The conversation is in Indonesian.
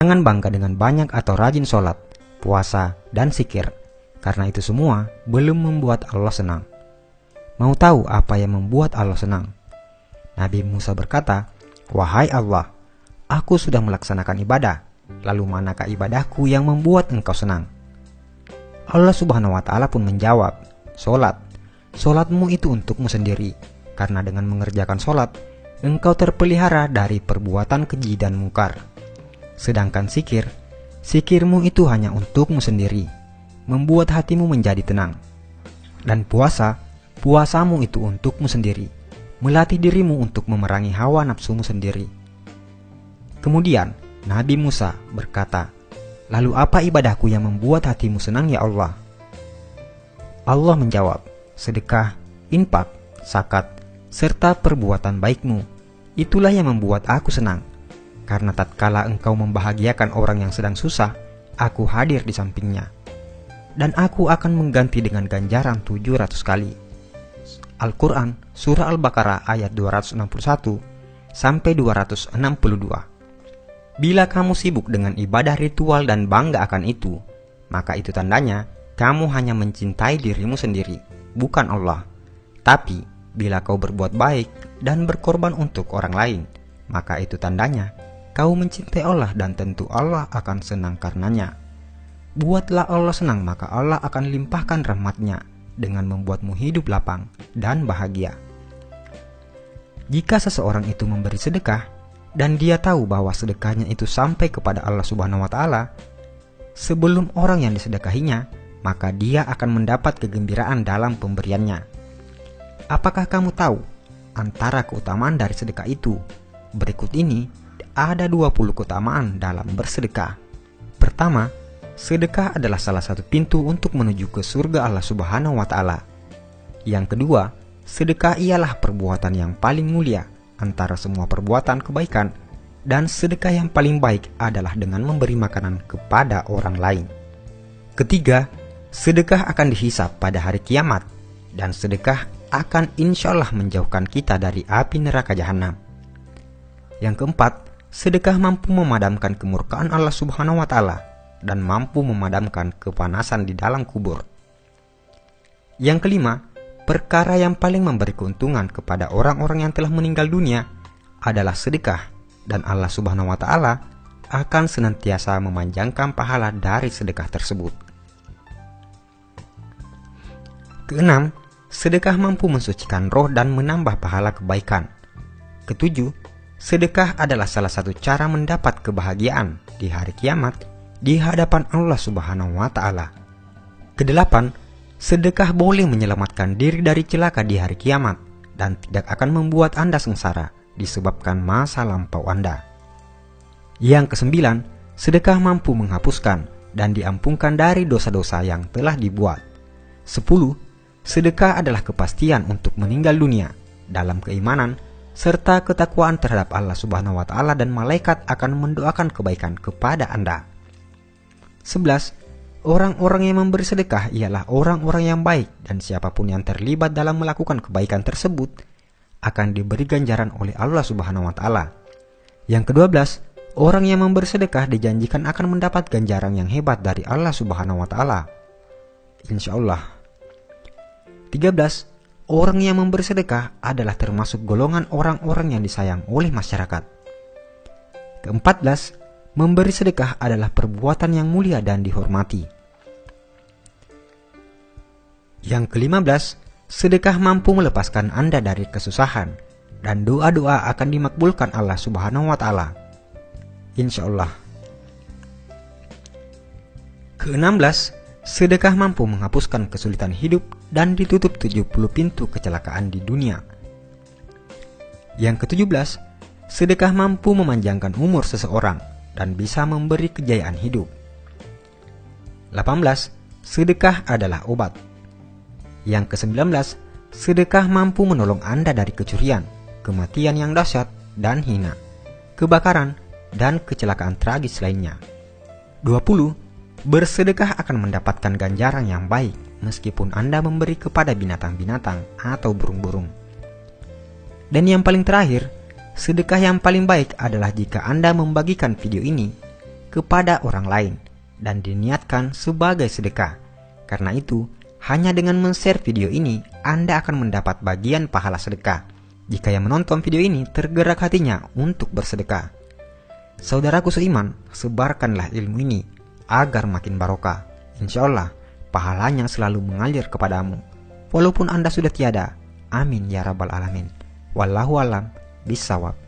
Jangan bangga dengan banyak atau rajin sholat, puasa, dan zikir, karena itu semua belum membuat Allah senang. Mau tahu apa yang membuat Allah senang? Nabi Musa berkata, "Wahai Allah, aku sudah melaksanakan ibadah, lalu manakah ibadahku yang membuat engkau senang?" Allah Subhanahu wa Ta'ala pun menjawab, "Sholat. Sholatmu itu untukmu sendiri, karena dengan mengerjakan sholat, engkau terpelihara dari perbuatan keji dan mungkar. Sedangkan zikir, zikirmu itu hanya untukmu sendiri, membuat hatimu menjadi tenang. Dan puasa, puasamu itu untukmu sendiri, melatih dirimu untuk memerangi hawa nafsumu sendiri." Kemudian Nabi Musa berkata, "Lalu apa ibadahku yang membuat hatimu senang ya Allah?" Allah menjawab, "Sedekah, infak, zakat, serta perbuatan baikmu. Itulah yang membuat aku senang. Karena tatkala engkau membahagiakan orang yang sedang susah, aku hadir di sampingnya. Dan aku akan mengganti dengan ganjaran 700 kali." Al-Quran, Surah Al-Baqarah ayat 261 sampai 262. Bila kamu sibuk dengan ibadah ritual dan bangga akan itu, maka itu tandanya kamu hanya mencintai dirimu sendiri, bukan Allah. Tapi bila kau berbuat baik dan berkorban untuk orang lain, maka itu tandanya kau mencintai Allah dan tentu Allah akan senang karenanya. Buatlah Allah senang, maka Allah akan limpahkan rahmat-Nya dengan membuatmu hidup lapang dan bahagia. Jika seseorang itu memberi sedekah dan dia tahu bahwa sedekahnya itu sampai kepada Allah Subhanahu wa Ta'ala sebelum orang yang disedekahinya, maka dia akan mendapat kegembiraan dalam pemberiannya. Apakah kamu tahu antara keutamaan dari sedekah itu? Berikut ini ada 20 keutamaan dalam bersedekah. Pertama, sedekah adalah salah satu pintu untuk menuju ke surga Allah Subhanahu wa Ta'ala. Yang kedua, sedekah ialah perbuatan yang paling mulia antara semua perbuatan kebaikan, dan sedekah yang paling baik adalah dengan memberi makanan kepada orang lain. Ketiga, sedekah akan dihisab pada hari kiamat, dan sedekah akan insya Allah menjauhkan kita dari api neraka jahanam. Yang keempat, sedekah mampu memadamkan kemurkaan Allah Subhanahu wa Ta'ala dan mampu memadamkan kepanasan di dalam kubur. Yang kelima, perkara yang paling memberi keuntungan kepada orang-orang yang telah meninggal dunia adalah sedekah, dan Allah Subhanahu wa Ta'ala akan senantiasa memanjangkan pahala dari sedekah tersebut. Keenam, sedekah mampu mensucikan roh dan menambah pahala kebaikan. Ketujuh, sedekah adalah salah satu cara mendapat kebahagiaan di hari kiamat di hadapan Allah Subhanahu wa Ta'ala. Kedelapan, sedekah boleh menyelamatkan diri dari celaka di hari kiamat dan tidak akan membuat Anda sengsara disebabkan masa lampau Anda. Yang kesembilan, sedekah mampu menghapuskan dan diampunkan dari dosa-dosa yang telah dibuat. 10. Sedekah adalah kepastian untuk meninggal dunia dalam keimanan serta ketakwaan terhadap Allah Subhanahu wa Ta'ala, dan malaikat akan mendoakan kebaikan kepada Anda. 11. Orang-orang yang memberi sedekah ialah orang-orang yang baik, dan siapapun yang terlibat dalam melakukan kebaikan tersebut akan diberi ganjaran oleh Allah Subhanahu wa Ta'ala. Yang ke-12, orang yang memberi sedekah dijanjikan akan mendapat ganjaran yang hebat dari Allah Subhanahu wa Ta'ala, insya Allah. 13. Orang yang memberi sedekah adalah termasuk golongan orang-orang yang disayang oleh masyarakat. Ke-14, memberi sedekah adalah perbuatan yang mulia dan dihormati. Yang ke-15, sedekah mampu melepaskan Anda dari kesusahan, dan doa-doa akan dimakbulkan Allah Subhanahu wa Ta'ala, insya Allah. Ke-16, sedekah mampu menghapuskan kesulitan hidup dan ditutup 70 pintu kecelakaan di dunia. Yang ke-17, sedekah mampu memanjangkan umur seseorang dan bisa memberi kejayaan hidup. 18. Sedekah adalah obat. Yang ke-19, sedekah mampu menolong Anda dari kecurian, kematian yang dahsyat dan hina, kebakaran, dan kecelakaan tragis lainnya. 20. Bersedekah akan mendapatkan ganjaran yang baik meskipun Anda memberi kepada binatang-binatang atau burung-burung. Dan yang paling terakhir, sedekah yang paling baik adalah jika Anda membagikan video ini kepada orang lain dan diniatkan sebagai sedekah. Karena itu, hanya dengan men-share video ini, Anda akan mendapat bagian pahala sedekah jika yang menonton video ini tergerak hatinya untuk bersedekah. Saudaraku seiman, sebarkanlah ilmu ini agar makin barokah. Insya Allah, pahalanya selalu mengalir kepadamu, walaupun Anda sudah tiada. Amin ya rabbal alamin. Wallahu alam bisawab.